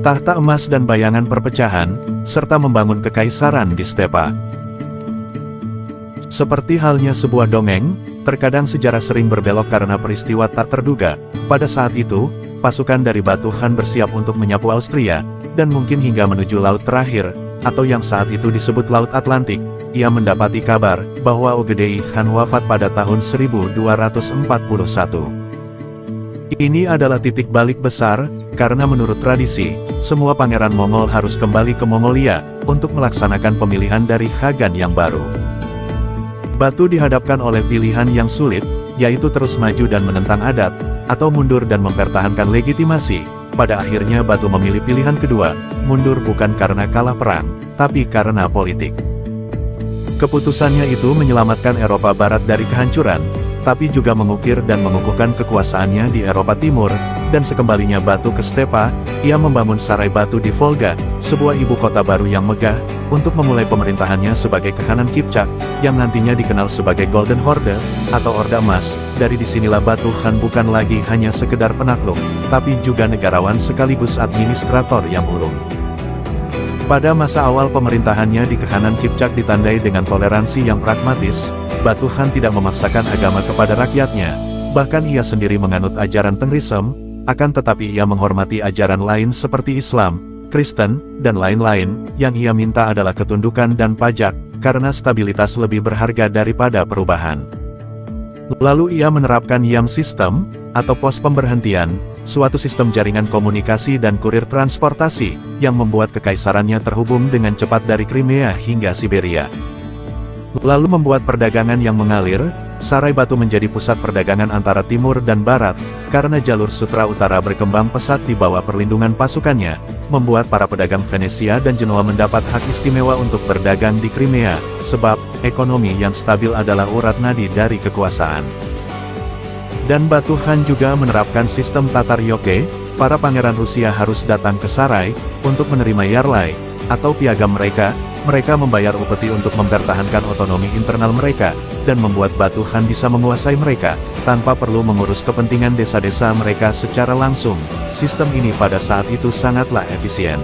tahta emas dan bayangan perpecahan, serta membangun kekaisaran di stepa. Seperti halnya sebuah dongeng, terkadang sejarah sering berbelok karena peristiwa tak terduga. Pada saat itu, pasukan dari Batu Han bersiap untuk menyapu Austria, dan mungkin hingga menuju laut terakhir, atau yang saat itu disebut Laut Atlantik, ia mendapati kabar bahwa Ogedei Han wafat pada tahun 1241. Ini adalah titik balik besar, karena menurut tradisi, semua pangeran Mongol harus kembali ke Mongolia, untuk melaksanakan pemilihan dari Khagan yang baru. Batu dihadapkan oleh pilihan yang sulit, yaitu terus maju dan menentang adat, atau mundur dan mempertahankan legitimasi. Pada akhirnya Batu memilih pilihan kedua, mundur bukan karena kalah perang, tapi karena politik. Keputusannya itu menyelamatkan Eropa Barat dari kehancuran, tapi juga mengukir dan mengukuhkan kekuasaannya di Eropa Timur, dan sekembalinya Batu ke stepa, ia membangun Sarai Batu di Volga, sebuah ibu kota baru yang megah, untuk memulai pemerintahannya sebagai Kekhanan Kipchak, yang nantinya dikenal sebagai Golden Horde, atau Orde Emas. Dari disinilah Batu Han bukan lagi hanya sekedar penakluk, tapi juga negarawan sekaligus administrator yang ulung. Pada masa awal pemerintahannya di Kekhanan Kipchak ditandai dengan toleransi yang pragmatis, Batu Han tidak memaksakan agama kepada rakyatnya, bahkan ia sendiri menganut ajaran Tengrisem, akan tetapi ia menghormati ajaran lain seperti Islam, Kristen, dan lain-lain. Yang ia minta adalah ketundukan dan pajak, karena stabilitas lebih berharga daripada perubahan. Lalu ia menerapkan Yam System, atau pos pemberhentian, suatu sistem jaringan komunikasi dan kurir transportasi, yang membuat kekaisarannya terhubung dengan cepat dari Crimea hingga Siberia. Lalu membuat perdagangan yang mengalir, Sarai Batu menjadi pusat perdagangan antara timur dan barat, karena jalur Sutra Utara berkembang pesat di bawah perlindungan pasukannya, membuat para pedagang Venesia dan Genoa mendapat hak istimewa untuk berdagang di Crimea, sebab ekonomi yang stabil adalah urat nadi dari kekuasaan. Dan Batu Han juga menerapkan sistem Tatar Yoke, para pangeran Rusia harus datang ke Sarai, untuk menerima Yarlai, atau piagam mereka membayar upeti untuk mempertahankan otonomi internal mereka, dan membuat Batu Han bisa menguasai mereka, tanpa perlu mengurus kepentingan desa-desa mereka secara langsung. Sistem ini pada saat itu sangatlah efisien.